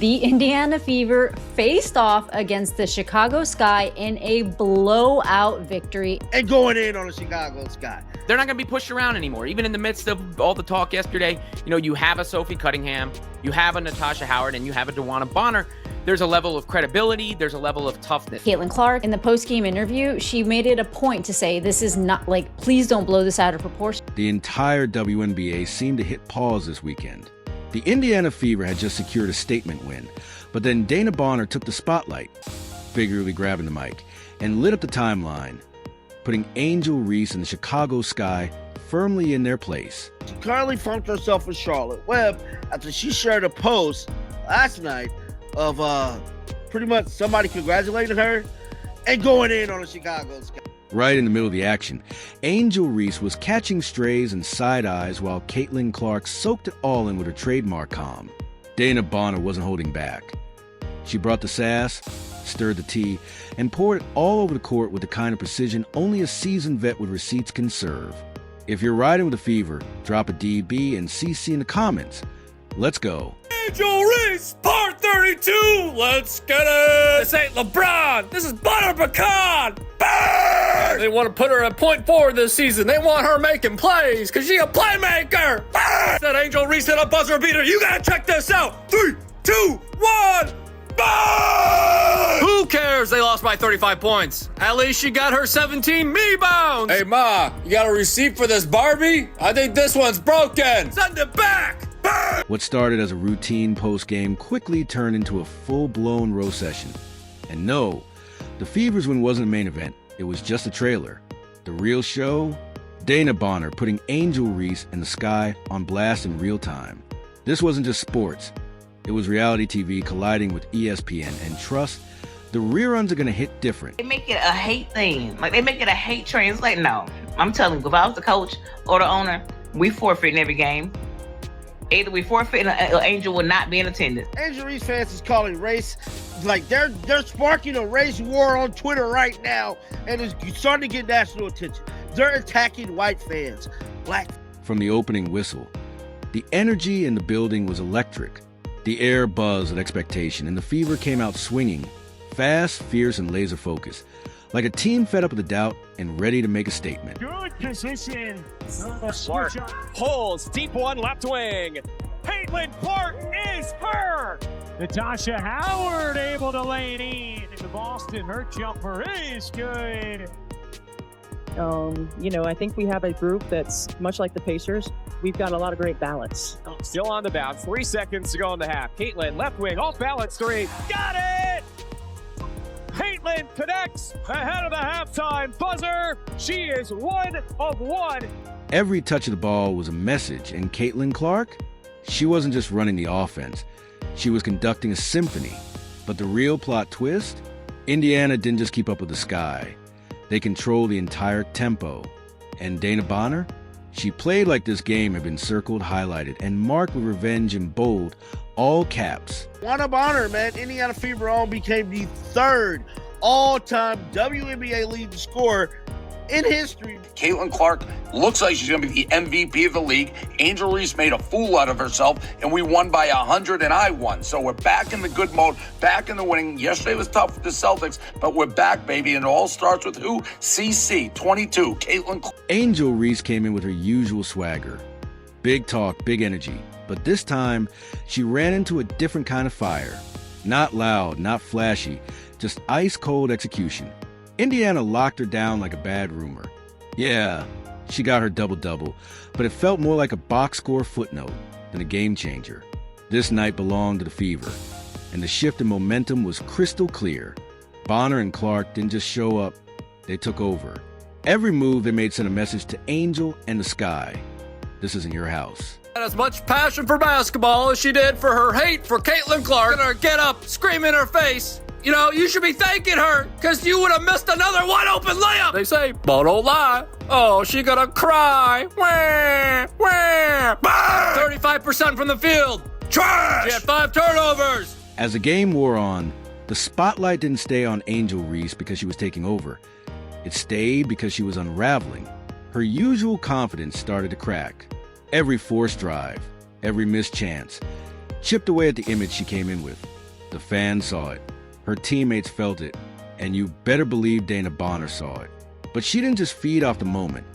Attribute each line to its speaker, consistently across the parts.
Speaker 1: The Indiana Fever faced off against the Chicago Sky in a blowout victory.
Speaker 2: And going in on the Chicago Sky.
Speaker 3: They're not going to be pushed around anymore. Even in the midst of all the talk yesterday, you have a Sophie Cunningham, you have a Natasha Howard, and you have a DeWanna Bonner. There's a level of credibility. There's a level of toughness.
Speaker 1: Caitlin Clark, in the post-game interview, she made it a point to say, this is not please don't blow this out of proportion.
Speaker 4: The entire WNBA seemed to hit pause this weekend. The Indiana Fever had just secured a statement win, but then Dana Bonner took the spotlight, figuratively grabbing the mic, and lit up the timeline, putting Angel Reese and the Chicago Sky firmly in their place.
Speaker 2: She currently funked herself with Charlotte Webb after she shared a post last night of pretty much somebody congratulating her and going in on the Chicago Sky.
Speaker 4: Right in the middle of the action, Angel Reese was catching strays and side eyes while Caitlin Clark soaked it all in with her trademark calm. Dana Bonner wasn't holding back. She brought the sass, stirred the tea, and poured it all over the court with the kind of precision only a seasoned vet with receipts can serve. If you're riding with a fever, drop a DB and CC in the comments. Let's go.
Speaker 5: Angel Reese, part 32. Let's get it. This ain't LeBron. This is butter pecan. Burn! They want to put her at point forward this season. They want her making plays because she's a playmaker. Burn! That Angel Reese hit a buzzer beater. You got to check this out. 3, 2, 1. Burn! Who cares? They lost by 35 points. At least she got her 17 rebounds. Hey, Ma, you got a receipt for this Barbie? I think this one's broken. Send it back.
Speaker 4: What started as a routine post-game quickly turned into a full-blown row session. And no, the Fever's win wasn't a main event. It was just a trailer. The real show? Dana Bonner putting Angel Reese and the Sky on blast in real time. This wasn't just sports. It was reality TV colliding with ESPN. And trust, the reruns are going to hit different.
Speaker 6: They make it a hate thing. They make it a hate train. It's no. I'm telling you, if I was the coach or the owner, we forfeit in every game. Either we forfeit or Angel will not be in attendance.
Speaker 2: Angel Reese fans is calling race, they're sparking a race war on Twitter right now, and it's starting to get national attention. They're attacking white fans, black.
Speaker 4: From the opening whistle, the energy in the building was electric. The air buzzed with expectation, and the Fever came out swinging, fast, fierce, and laser focused, like a team fed up with the doubt and ready to make a statement.
Speaker 7: Good position.
Speaker 5: Clark pulls deep one left wing.
Speaker 7: Caitlin Clark is her. Natasha Howard able to lay it in. The Boston, her jumper is good.
Speaker 8: I think we have a group that's much like the Pacers. We've got a lot of great balance.
Speaker 5: Still on the bounce. 3 seconds to go in the half. Caitlin, left wing, off balance, 3.
Speaker 7: Got it! Caitlin connects ahead of the halftime buzzer. She is 1 of 1.
Speaker 4: Every touch of the ball was a message, and Caitlin Clark, she wasn't just running the offense. She was conducting a symphony. But the real plot twist? Indiana didn't just keep up with the Sky. They controlled the entire tempo. And Dana Bonner? She played like this game had been circled, highlighted, and marked with revenge in bold, all caps.
Speaker 2: DeWanna Bonner, man, Indiana Fever on became the 3rd all-time WNBA leading scorer in history.
Speaker 9: Caitlin Clark looks like she's going to be the MVP of the league. Angel Reese made a fool out of herself, and we won by 100, and I won. So we're back in the good mode, back in the winning. Yesterday was tough with the Celtics, but we're back, baby, and it all starts with who? CC, 22, Caitlin Clark.
Speaker 4: Angel Reese came in with her usual swagger. Big talk, big energy. But this time, she ran into a different kind of fire. Not loud, not flashy, just ice-cold execution. Indiana locked her down like a bad rumor. Yeah, she got her double-double, but it felt more like a box score footnote than a game changer. This night belonged to the Fever, and the shift in momentum was crystal clear. Bonner and Clark didn't just show up, they took over. Every move they made sent a message to Angel and the Sky. This isn't your house.
Speaker 5: As much passion for basketball as she did for her hate for Caitlin Clark. And her get up, scream in her face. You should be thanking her because you would have missed another wide open layup. They say, but don't lie. Oh, she gonna cry. Wah, wah, 35% from the field. Trash. She had 5 turnovers.
Speaker 4: As the game wore on, the spotlight didn't stay on Angel Reese because she was taking over. It stayed because she was unraveling. Her usual confidence started to crack. Every forced drive, every missed chance, chipped away at the image she came in with. The fans saw it. Her teammates felt it. And you better believe Dana Bonner saw it. But she didn't just feed off the moment.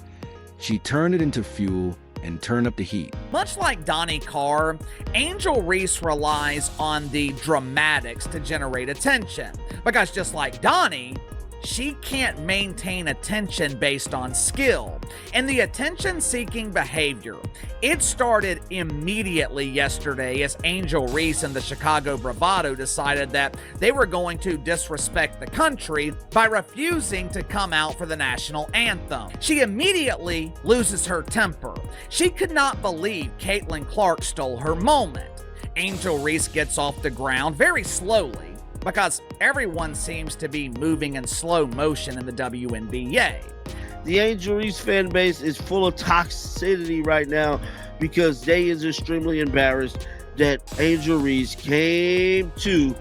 Speaker 4: She turned it into fuel and turned up the heat.
Speaker 10: Much like Donnie Carr, Angel Reese relies on the dramatics to generate attention. Because just like Donnie, she can't maintain attention based on skill. And the attention-seeking behavior, it started immediately yesterday as Angel Reese and the Chicago Bravado decided that they were going to disrespect the country by refusing to come out for the national anthem. She immediately loses her temper. She could not believe Caitlin Clark stole her moment. Angel Reese gets off the ground very slowly, because everyone seems to be moving in slow motion in the WNBA.
Speaker 2: The Angel Reese fan base is full of toxicity right now because they is extremely embarrassed that Angel Reese came to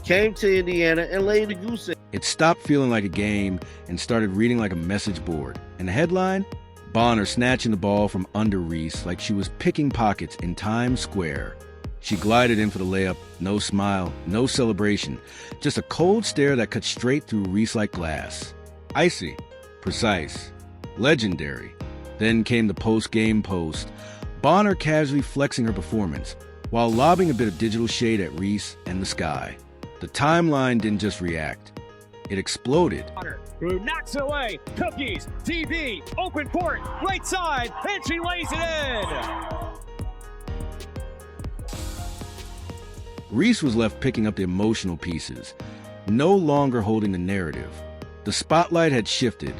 Speaker 2: Indiana and laid a goose egg.
Speaker 4: It stopped feeling like a game and started reading like a message board. And the headline? Bonner snatching the ball from under Reese like she was picking pockets in Times Square. She glided in for the layup, no smile, no celebration, just a cold stare that cut straight through Reese like glass. Icy, precise, legendary. Then came the post-game post, Bonner casually flexing her performance, while lobbing a bit of digital shade at Reese and the sky. The timeline didn't just react, it exploded.
Speaker 7: Who knocks it away, cookies, TV, open court, right side, and she lays it in!
Speaker 4: Reese was left picking up the emotional pieces, no longer holding the narrative. The spotlight had shifted,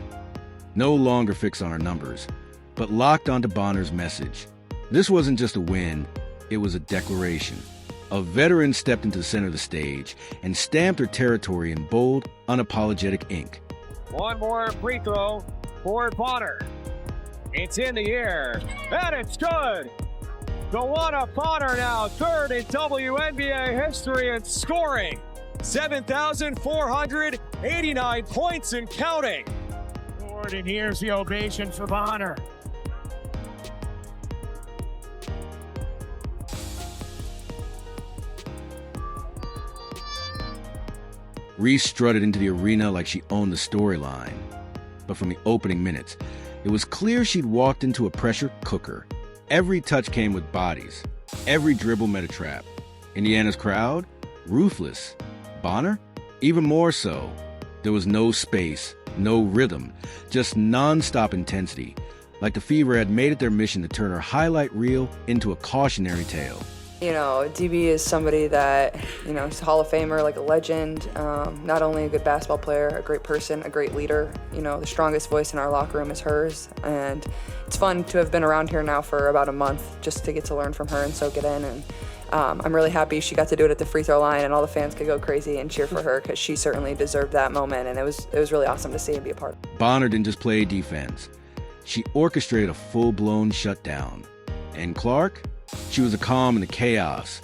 Speaker 4: no longer fixed on her numbers, but locked onto Bonner's message. This wasn't just a win, it was a declaration. A veteran stepped into the center of the stage and stamped her territory in bold, unapologetic ink.
Speaker 7: One more free throw for Bonner. It's in the air, and it's good. DeWanna Bonner now third in WNBA history in scoring. 7,489 points and counting. And here's the ovation for Bonner.
Speaker 4: Reese strutted into the arena like she owned the storyline. But from the opening minutes, it was clear she'd walked into a pressure cooker. Every touch came with bodies. Every dribble met a trap. Indiana's crowd? Ruthless. Bonner? Even more so. There was no space, no rhythm, just non-stop intensity. Like the Fever had made it their mission to turn her highlight reel into a cautionary tale.
Speaker 11: You know, DB is somebody that, you know, he's a Hall of Famer, like a legend, not only a good basketball player, a great person, a great leader. You know, the strongest voice in our locker room is hers, and it's fun to have been around here now for about a month just to get to learn from her and soak it in. And I'm really happy she got to do it at the free throw line and all the fans could go crazy and cheer for her because she certainly deserved that moment, and it was really awesome to see and be a part of.
Speaker 4: Bonner didn't just play defense. She orchestrated a full-blown shutdown. And Clark? She was a calm in the chaos,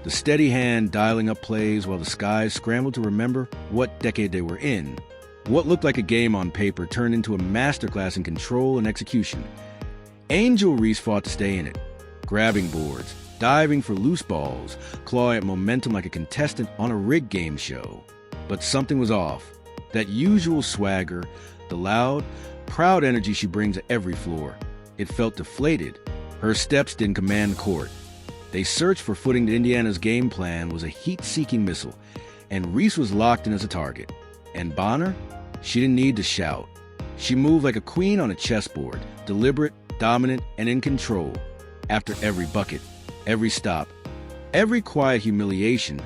Speaker 4: the steady hand dialing up plays while the skies scrambled to remember what decade they were in. What looked like a game on paper turned into a masterclass in control and execution. Angel Reese fought to stay in it, grabbing boards, diving for loose balls, clawing at momentum like a contestant on a rigged game show. But something was off. That usual swagger, the loud, proud energy she brings at every floor. It felt deflated. Her steps didn't command the court. They searched for footing. Indiana's game plan was a heat-seeking missile, and Reese was locked in as a target. And Bonner? She didn't need to shout. She moved like a queen on a chessboard, deliberate, dominant, and in control. After every bucket, every stop, every quiet humiliation,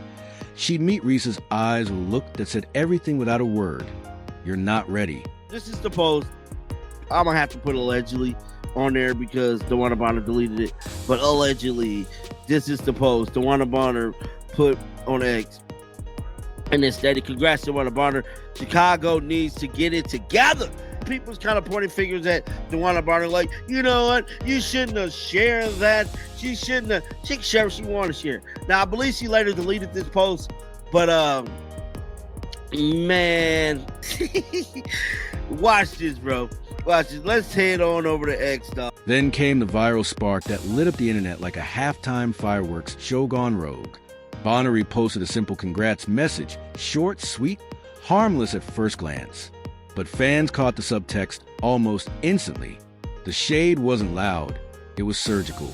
Speaker 4: she'd meet Reese's eyes with a look that said everything without a word. You're not ready.
Speaker 2: This is the post. I'm going to have to put allegedly on there because DeWanna Bonner deleted it. But allegedly, this is the post DeWanna Bonner put on X. And it stated, congrats to DeWanna Bonner. Chicago needs to get it together. People's kind of pointing fingers at DeWanna Bonner like, you know what? You shouldn't have shared that. She shouldn't have. She can share what she wanted to share. Now, I believe she later deleted this post. But, man. Watch this, bro. Watch this. Let's head on over to X, dog.
Speaker 4: Then came the viral spark that lit up the internet like a halftime fireworks show gone rogue. Bonner reposted a simple congrats message, short, sweet, harmless at first glance. But fans caught the subtext almost instantly. The shade wasn't loud, it was surgical.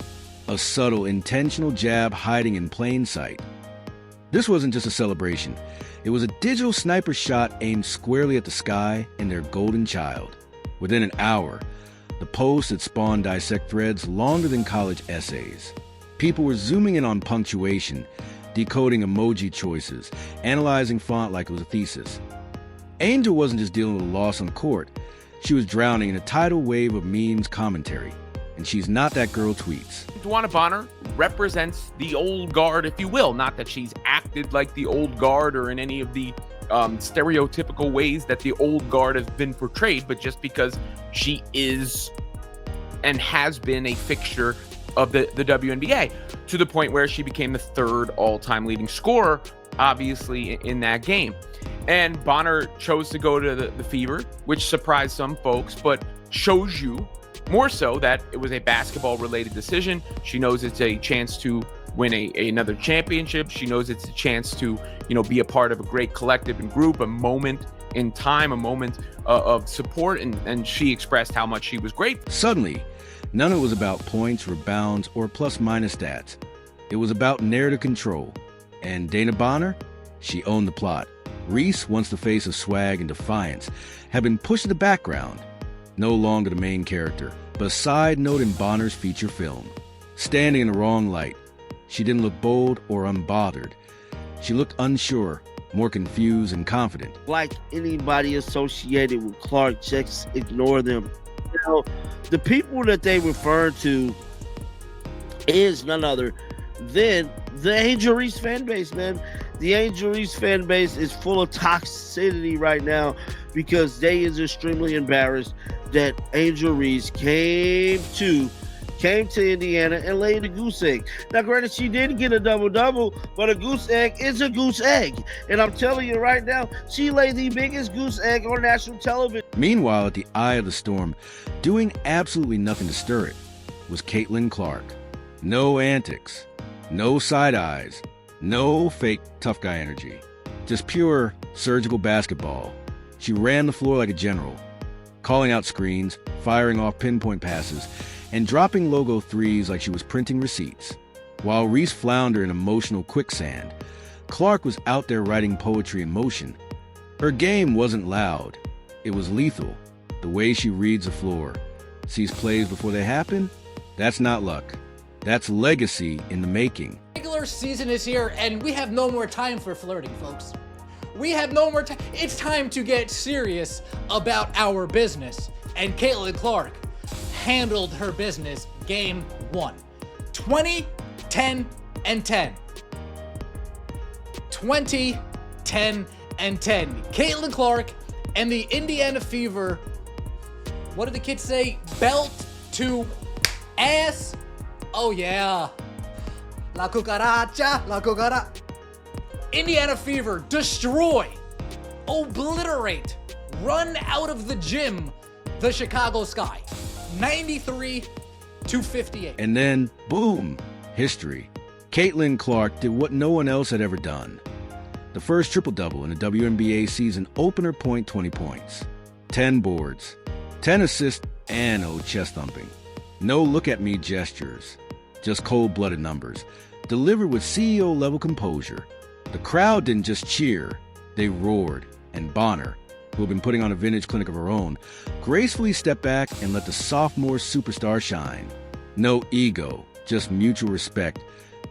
Speaker 4: A subtle, intentional jab hiding in plain sight. This wasn't just a celebration. It was a digital sniper shot aimed squarely at the sky and their golden child. Within an hour, the post had spawned dissect threads longer than college essays. People were zooming in on punctuation, decoding emoji choices, analyzing font like it was a thesis. Angel wasn't just dealing with a loss on court. She was drowning in a tidal wave of memes commentary. And she's not that girl tweets.
Speaker 3: DeWanna Bonner represents the old guard, if you will. Not that she's acted like the old guard or in any of the stereotypical ways that the old guard has been portrayed, but just because she is and has been a fixture of the WNBA, to the point where she became the third all-time leading scorer, obviously, in that game. And Bonner chose to go to the Fever, which surprised some folks, but shows you more so that it was a basketball-related decision. She knows it's a chance to win another championship. She knows it's a chance to, be a part of a great collective and group, a moment in time, a moment of support, and she expressed how much she was grateful.
Speaker 4: Suddenly, none of it was about points, rebounds, or plus-minus stats. It was about narrative control. And Dana Bonner, she owned the plot. Reese, once the face of swag and defiance, had been pushed to the background. No longer the main character, but a side note in Bonner's feature film. Standing in the wrong light. She didn't look bold or unbothered. She looked unsure, more confused and confident.
Speaker 2: Like anybody associated with Clark, just ignore them. The people that they refer to is none other than the Angel Reese fan base, man. The Angel Reese fan base is full of toxicity right now because they is extremely embarrassed that Angel Reese came to Indiana and laid a goose egg. Now, granted, she did get a double-double, but a goose egg is a goose egg. And I'm telling you right now, she laid the biggest goose egg on national television.
Speaker 4: Meanwhile, at the eye of the storm, doing absolutely nothing to stir it, was Caitlin Clark. No antics, no side eyes, no fake tough guy energy. Just pure surgical basketball. She ran the floor like a general, calling out screens, firing off pinpoint passes, and dropping logo threes like she was printing receipts. While Reese floundered in emotional quicksand, Clark was out there writing poetry in motion. Her game wasn't loud. It was lethal. The way she reads the floor, sees plays before they happen, that's not luck. That's legacy in the making.
Speaker 12: Regular season is here, and we have no more time for flirting, folks. We have no more time. It's time to get serious about our business. And Caitlin Clark handled her business game 1. 20, 10, and 10. 20, 10, and 10. Caitlin Clark and the Indiana Fever, what did the kids say? Belt to ass. Oh yeah. La cucaracha, la cucaracha. Indiana Fever destroy, obliterate, run out of the gym the Chicago Sky. 93-58.
Speaker 4: And then, boom, history. Caitlin Clark did what no one else had ever done. The first triple-double in a WNBA season opener, 20 points. 10 boards, 10 assists, and no chest thumping. No look-at-me gestures. Just cold-blooded numbers, delivered with CEO-level composure. The crowd didn't just cheer, they roared, and Bonner, who had been putting on a vintage clinic of her own, gracefully stepped back and let the sophomore superstar shine. No ego, just mutual respect.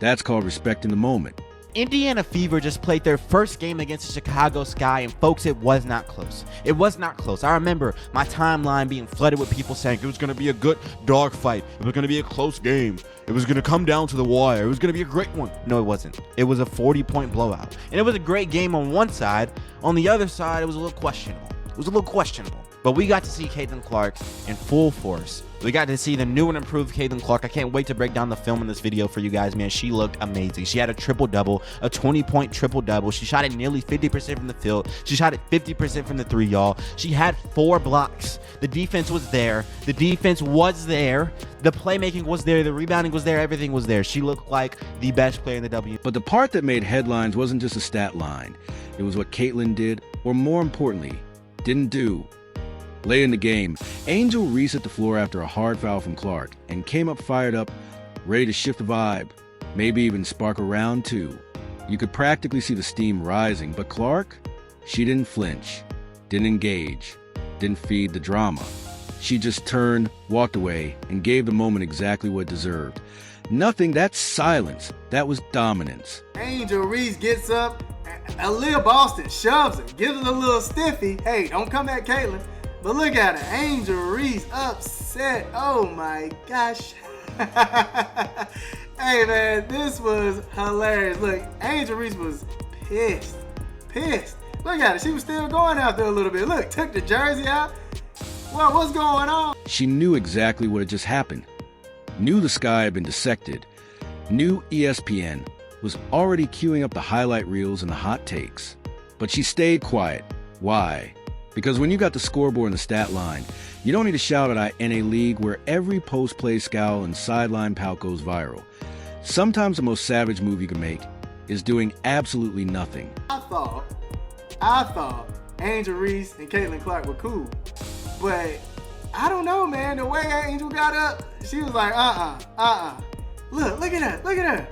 Speaker 4: That's called respect in the moment.
Speaker 13: Indiana Fever just played their first game against the Chicago Sky, and folks, it was not close. It was not close. I remember my timeline being flooded with people saying it was going to be a good dogfight. It was going to be a close game. It was going to come down to the wire. It was going to be a great one. No, it wasn't. It was a 40-point blowout. And it was a great game on one side. On the other side, it was a little questionable. It was a little questionable. But we got to see Caitlin Clark in full force. We got to see the new and improved Caitlin Clark. I can't wait to break down the film in this video for you guys, man. She looked amazing. She had a triple-double, a 20-point triple-double. She shot it nearly 50% from the field. She shot it 50% from the three, y'all. She had 4 blocks. The defense was there. The defense was there. The playmaking was there. The rebounding was there. Everything was there. She looked like the best player in the W.
Speaker 4: But the part that made headlines wasn't just a stat line. It was what Caitlin did, or more importantly, didn't do. Late in the game, Angel Reese hit the floor after a hard foul from Clark and came up fired up, ready to shift the vibe, maybe even spark a round 2. You could practically see the steam rising, but Clark, she didn't flinch, didn't engage, didn't feed the drama. She just turned, walked away, and gave the moment exactly what it deserved. Nothing, that's silence. That was dominance.
Speaker 14: Angel Reese gets up, Aaliyah Boston shoves her, gives her a little stiffy. Hey, don't come at Caitlin. But look at her, Angel Reese upset. Oh my gosh. Hey man, this was hilarious. Look, Angel Reese was pissed. Look at her, she was still going out there a little bit. Look, took the jersey out. Well, what's going on?
Speaker 4: She knew exactly what had just happened. Knew the sky had been dissected. Knew ESPN was already queuing up the highlight reels and the hot takes. But she stayed quiet. Why? Because when you got the scoreboard and the stat line, you don't need to shout it in a league where every post-play scowl and sideline pout goes viral. Sometimes the most savage move you can make is doing absolutely nothing.
Speaker 14: I thought Angel Reese and Caitlin Clark were cool. But I don't know, man. The way Angel got up, she was like, Look at her.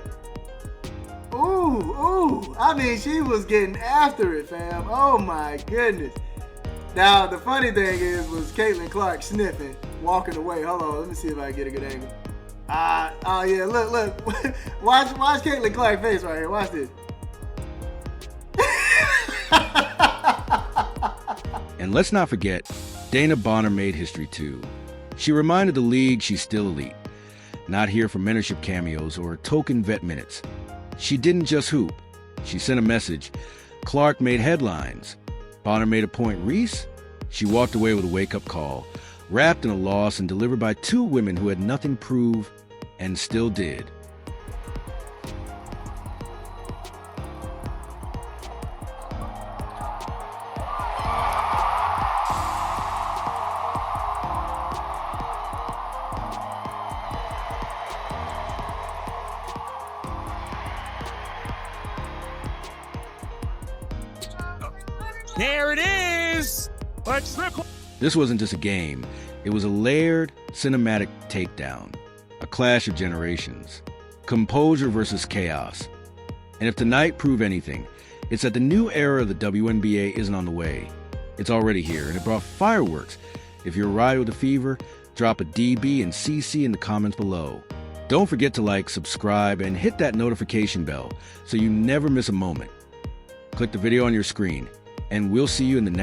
Speaker 14: Ooh. I mean, she was getting after it, fam. Oh my goodness. Now, the funny thing was Caitlin Clark sniffing, walking away. Hold on, let me see if I can get a good angle. Oh yeah, look. watch Caitlin Clark's face right here. Watch this.
Speaker 4: And let's not forget, Dana Bonner made history too. She reminded the league she's still elite. Not here for mentorship cameos or token vet minutes. She didn't just hoop. She sent a message. Clark made headlines. Bonner made a point. Reese, she walked away with a wake-up call, wrapped in a loss and delivered by 2 women who had nothing to prove and still did.
Speaker 5: There it is! A triple.
Speaker 4: This wasn't just a game. It was a layered, cinematic takedown. A clash of generations. Composure versus chaos. And if tonight proved anything, it's that the new era of the WNBA isn't on the way. It's already here, and it brought fireworks. If you're a ride with a fever, drop a DB and CC in the comments below. Don't forget to like, subscribe, and hit that notification bell so you never miss a moment. Click the video on your screen, and we'll see you in the next